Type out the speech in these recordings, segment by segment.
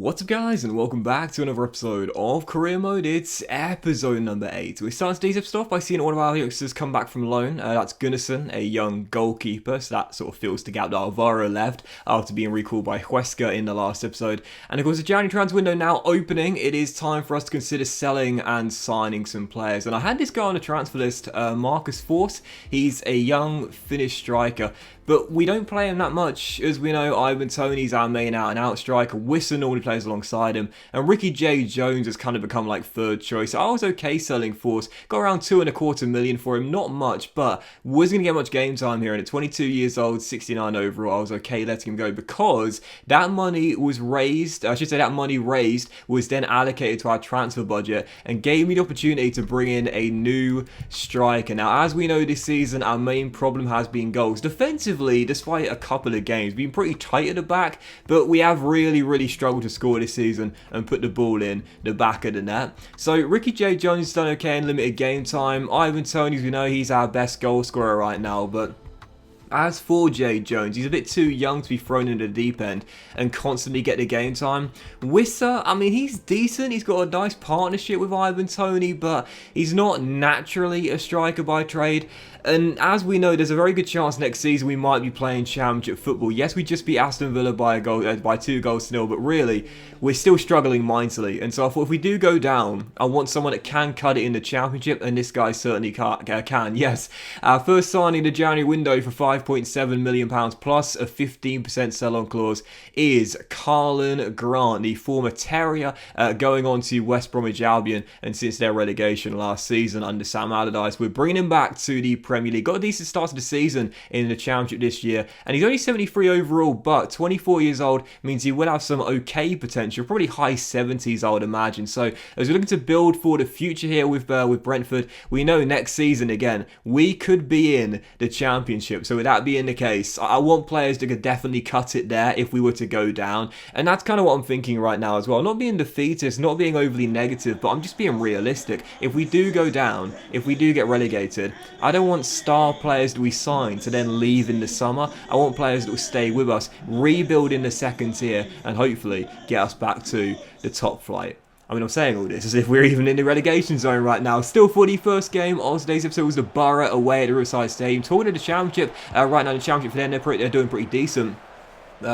What's up guys, and welcome back to another episode of Career Mode. It's episode number 8. We start today's episode off by seeing one of our youngsters come back from loan. That's Gunnarsson, a young goalkeeper, so that sort of fills the gap that Alvaro left after being recalled by Huesca in the last episode. And of course, the January transfer window now opening, it is time for us to consider selling and signing some players. And I had this guy on the transfer list, Marcus Forss. He's a young Finnish striker, but we don't play him that much. As we know, Ivan Toney's our main out-and-out striker. Wissa normally plays alongside him, and Ricky J. Jones has kind of become like third choice. I was okay selling Force, got around $2.25 million for him, not much, but wasn't going to get much game time here, and at 22 years old, 69 overall, I was okay letting him go because that money was raised, that money raised was then allocated to our transfer budget and gave me the opportunity to bring in a new striker. Now, as we know this season, our main problem has been goals. Defensively, despite a couple of games, been pretty tight at the back, but we have really struggled to score this season and put the ball in the back of the net. So Ricky J. Jones has done okay in limited game time. Ivan Toney, as we know, he's our best goal scorer right now, but as for J. Jones, he's a bit too young to be thrown into the deep end and constantly get the game time. Wissa, I mean, he's decent. He's got a nice partnership with Ivan Toney, but he's not naturally a striker by trade. And as we know, there's a very good chance next season we might be playing championship football. Yes, we just beat Aston Villa by 2 goals to 0, but really, we're still struggling mightily. And so I thought if we do go down, I want someone that can cut it in the championship, and this guy certainly can. Yes, our first signing the January window for £5.7 million plus a 15% sell-on clause is Karlan Grant, the former Terrier, going on to West Bromwich Albion, and since their relegation last season under Sam Allardyce, we're bringing him back to the Premier League. Got a decent start to the season in the Championship this year, and he's only 73 overall, but 24 years old means he will have some okay potential, probably high 70s, I would imagine. So as we're looking to build for the future here with Brentford, we know next season again we could be in the Championship. So with that being the case, I want players that could definitely cut it there if we were to go down, and that's kind of what I'm thinking right now as well. Not being defeatist, not being overly negative, but I'm just being realistic. If we do go down, if we do get relegated, I don't want star players that we sign to then leave in the summer. I want players that will stay with us, rebuild in the second tier, and hopefully get us back to the top flight. I mean, I'm saying all this as if we're even in the relegation zone right now. Still for the first game of today's episode was the Borough away at the Riverside Stadium. Talking to the Championship, right now the Championship for them, they're doing pretty decent.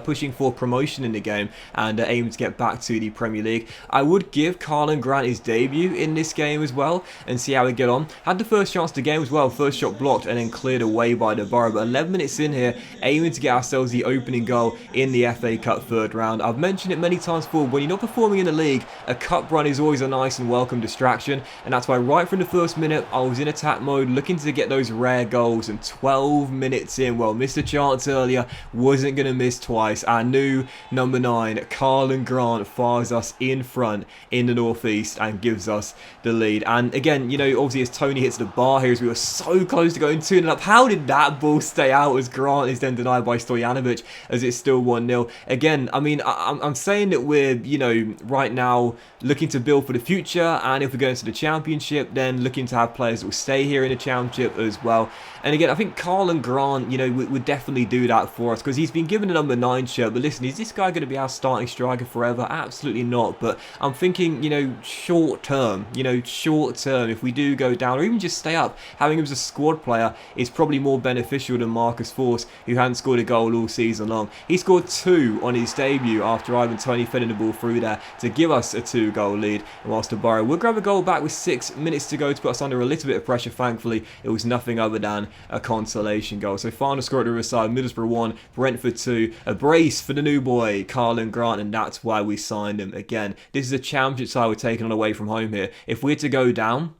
Pushing for promotion in the game and aiming to get back to the Premier League. I would give Karlan Grant his debut in this game as well and see how we get on. Had the first chance of the game as well, first shot blocked and then cleared away by the Borough, but 11 minutes in here, aiming to get ourselves the opening goal in the FA Cup third round. I've mentioned it many times before, when you're not performing in the league, a cup run is always a nice and welcome distraction, and that's why right from the first minute I was in attack mode looking to get those rare goals, and 12 minutes in, well, missed a chance earlier, wasn't going to miss twice. Our new number 9, Karlan Grant, fires us in front in the northeast and gives us the lead. And again, you know, obviously as Toney hits the bar here, as we were so close to going 2-0 up, how did that ball stay out as Grant is then denied by Stojanovic as it's still 1-0? Again, I mean, I'm saying that we're, you know, right now looking to build for the future, and if we go into the Championship, then looking to have players that will stay here in the Championship as well. And again, I think Karlan Grant, you know, would definitely do that for us because he's been given a number 9 shirt. But listen, is this guy going to be our starting striker forever? Absolutely not. But I'm thinking, you know, short term, if we do go down or even just stay up, having him as a squad player is probably more beneficial than Marcus Forss, who hadn't scored a goal all season long. He scored 2 on his debut after Ivan Toney fed the ball through there to give us a 2-goal lead. And whilst the Borough will grab a goal back with 6 minutes to go to put us under a little bit of pressure, thankfully, it was nothing other than a consolation goal. So final score at the Riverside, Middlesbrough 1, Brentford 2, a brace for the new boy, Karlan Grant, and that's why we signed him. Again, this is a Championship side we're taking on away from home here. If we're to go down,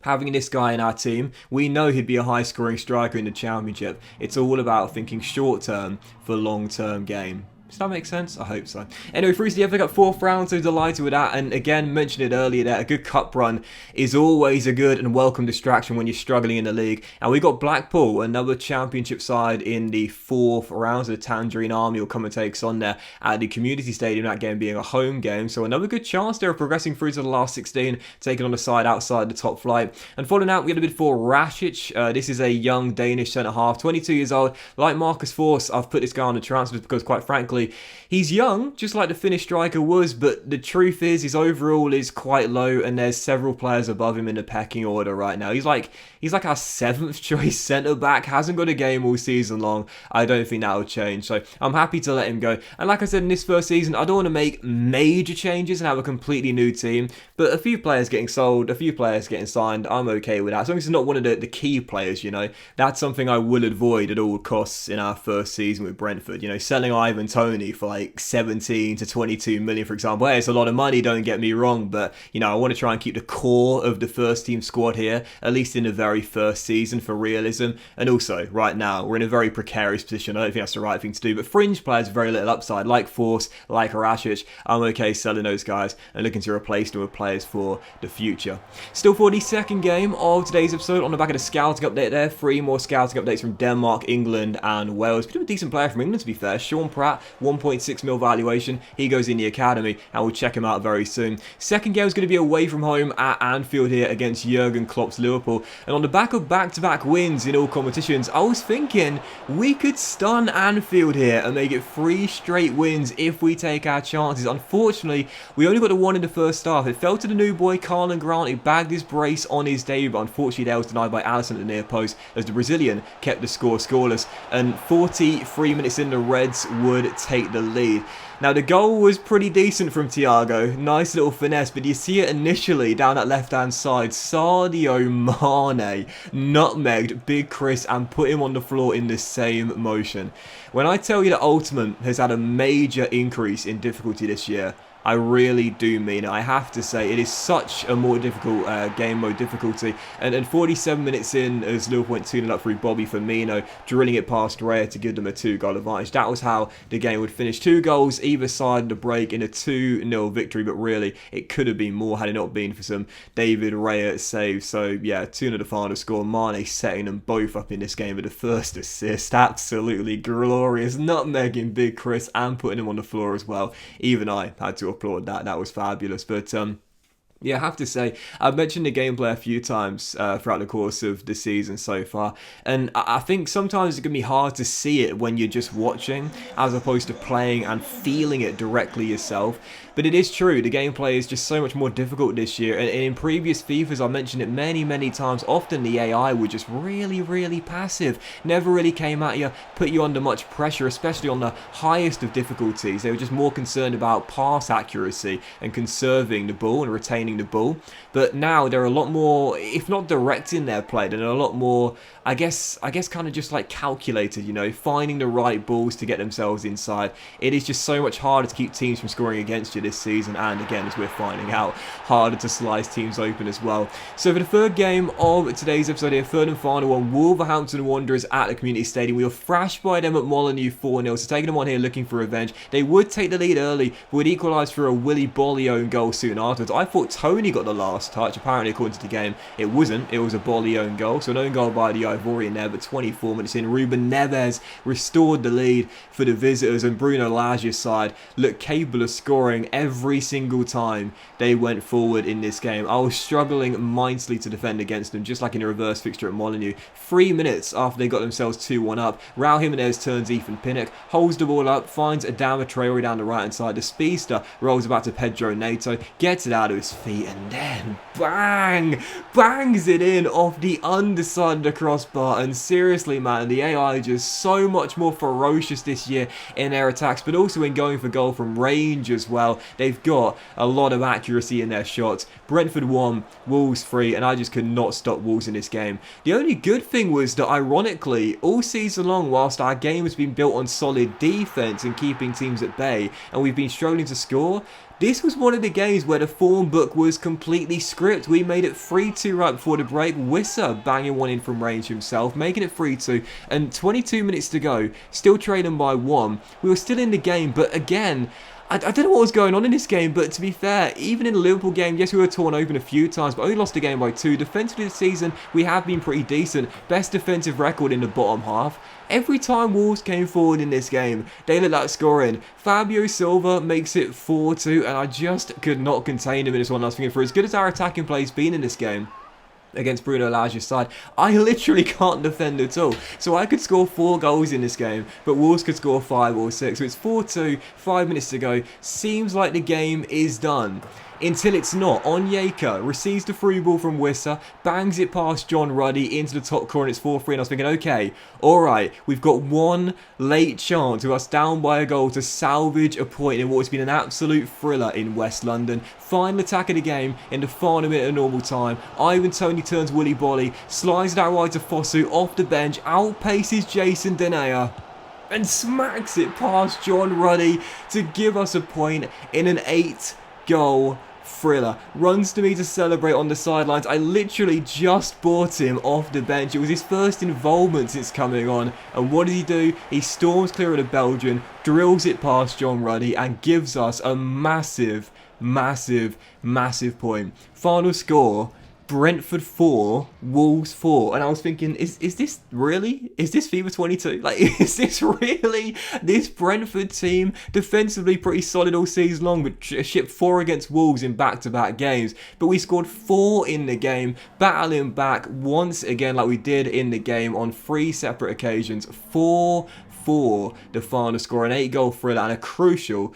having this guy in our team, we know he'd be a high-scoring striker in the Championship. It's all about thinking short-term for long-term game. Does that make sense? I hope so. Anyway, through to the FA Cup 4th round, so delighted with that. And again, mentioned it earlier that a good cup run is always a good and welcome distraction when you're struggling in the league. And we got Blackpool, another Championship side in the 4th round. So the Tangerine Army will come and take us on there at the Community Stadium, that game being a home game. So another good chance there of progressing through to the last 16, taking on a side outside the top flight. And following out, we had a bid for Rashic. This is a young Danish centre-half, 22 years old. Like Marcus Forss, I've put this guy on the transfers because, quite frankly, unfortunately, he's young, just like the Finnish striker was, but the truth is his overall is quite low, and there's several players above him in the pecking order right now. He's like our 7th choice centre-back, hasn't got a game all season long. I don't think that will change, so I'm happy to let him go. And like I said, in this first season, I don't want to make major changes and have a completely new team, but a few players getting sold, a few players getting signed, I'm okay with that. As long as it's not one of the key players, you know, that's something I will avoid at all costs in our first season with Brentford. You know, selling Ivan Toney for like 17 to 22 million, for example, hey, it's a lot of money, don't get me wrong, but, you know, I want to try and keep the core of the first team squad here, at least in the very first season for realism. And also, right now, we're in a very precarious position. I don't think that's the right thing to do, but fringe players have very little upside, like Force, like Harasic. I'm okay selling those guys and looking to replace them with players for the future. Still for the second game of today's episode, on the back of the scouting update there, 3 more scouting updates from Denmark, England and Wales. Bit of a decent player from England, to be fair. Sean Pratt, 1.6 mil valuation. He goes in the academy and we'll check him out very soon. Second game is going to be away from home at Anfield here against Jurgen Klopp's Liverpool. And on the back of back-to-back wins in all competitions, I was thinking we could stun Anfield here and make it 3 straight wins if we take our chances. Unfortunately, we only got the 1 in the first half. It fell to the new boy, Carlin Grant. He bagged his brace on his debut, but unfortunately that was denied by Alisson at the near post as the Brazilian kept the score scoreless. And 43 minutes in, the Reds would take the lead. Now, the goal was pretty decent from Thiago. Nice little finesse, but you see it initially down that left-hand side. Sadio Mane nutmegged Big Chris and put him on the floor in the same motion. When I tell you that Ultimate has had a major increase in difficulty this year, I really do mean it. I have to say, it is such a more difficult game mode difficulty. And 47 minutes in, as Liverpool went 2-0 up through Bobby Firmino, drilling it past Raya to give them a 2-goal advantage. That was how the game would finish. 2 goals either side of the break in a 2-0 victory, but really, it could have been more had it not been for some David Raya saves. So, yeah, 2-0 the final score. Mane setting them both up in this game with the first assist. Absolutely glorious. Nutmegging Big Chris and putting him on the floor as well. Even I had to applaud that. That was fabulous. But yeah, I have to say, I've mentioned the gameplay a few times throughout the course of the season so far, and I think sometimes it can be hard to see it when you're just watching, as opposed to playing and feeling it directly yourself. But it is true, the gameplay is just so much more difficult this year, and in previous FIFAs, I mentioned it many times, often the AI were just really passive, never really came at you, put you under much pressure, especially on the highest of difficulties. They were just more concerned about pass accuracy and conserving the ball and retaining the ball. But now they're a lot more, if not direct in their play, they're a lot more, I guess kind of just like calculated, you know, finding the right balls to get themselves inside. It is just so much harder to keep teams from scoring against you this season, and again, as we're finding out, harder to slice teams open as well. So for the third game of today's episode here, third and final one, Wolverhampton Wanderers at the Community Stadium. We were thrashed by them at Molineux 4-0, so taking them on here looking for revenge. They would take the lead early, but would equalise for a Willy Bolly own goal soon afterwards. I thought Tony got the last touch. Apparently, according to the game, it wasn't. It was a Bolly own goal, so an own goal by the Ivorian there, but 24 minutes in, Ruben Neves restored the lead for the visitors, and Bruno Lage's side looked capable of scoring every single time they went forward in this game. I was struggling mightily to defend against them, just like in a reverse fixture at Molineux. 3 minutes after they got themselves 2-1 up, Raul Jimenez turns Ethan Pinnock, holds the ball up, finds Adama Traore down the right hand side. The speedster rolls about to Pedro Neto, gets it out of his feet, and then bang! Bangs it in off the underside of the crossbar. And seriously, man, the AI are just so much more ferocious this year in their attacks, but also in going for goal from range as well. They've got a lot of accuracy in their shots. Brentford 1, Wolves 3, and I just could not stop Wolves in this game. The only good thing was that, ironically, all season long, whilst our game has been built on solid defence and keeping teams at bay, and we've been struggling to score, this was one of the games where the form book was completely script. We made it 3-2 right before the break. Wissa banging one in from range himself, making it 3-2, and 22 minutes to go, still trailing by 1. We were still in the game, but again, I don't know what was going on in this game, but to be fair, even in the Liverpool game, yes, we were torn open a few times, but only lost the game by 2. Defensively this season, we have been pretty decent. Best defensive record in the bottom half. Every time Wolves came forward in this game, they looked like scoring. Fabio Silva makes it 4-2, and I just could not contain him in this one. I was thinking, for as good as our attacking play's been in this game, against Bruno Lage's side. I literally can't defend at all. So I could score 4 goals in this game, but Wolves could score 5 or 6. So it's 4-2, 5 minutes to go. Seems like the game is done. Until it's not. Onyeka receives the free ball from Wissa, bangs it past John Ruddy into the top corner. It's 4-3, and I was thinking, okay, alright, we've got one late chance with us down by a goal to salvage a point in what has been an absolute thriller in West London. Final attack of the game in the final minute of normal time. Ivan Toney turns Willy Bolly, slides it out wide to Fosu off the bench, outpaces Jason Denea, and smacks it past John Ruddy to give us a point in an 8-goal thriller. Runs to me to celebrate on the sidelines. I literally just bought him off the bench. It was his first involvement since coming on. And what does he do? He storms clear of the Belgian, drills it past John Ruddy, and gives us a massive, massive, massive point. Final score, Brentford 4, Wolves 4. And I was thinking, is this really? Is this FIFA 22? Like, is this really this Brentford team? Defensively pretty solid all season long, but shipped 4 against Wolves in back-to-back games. But we scored 4 in the game, battling back once again like we did in the game on 3 separate occasions. 4-4 the final score, an 8-goal thriller, and a crucial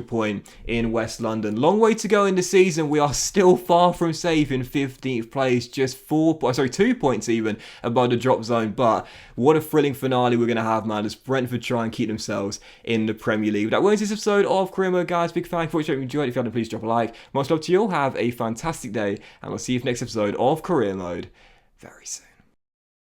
point in West London. Long way to go in the season. We are still far from safe in 15th place, just 2 points even above the drop zone. But what a thrilling finale we're going to have, man, as Brentford try and keep themselves in the Premier League. That was this episode of Career Mode, guys. Big thank you for watching. If you enjoyed it, if you haven't, please drop a like. Much love to you all. Have a fantastic day, and I'll see you for the next episode of Career Mode very soon.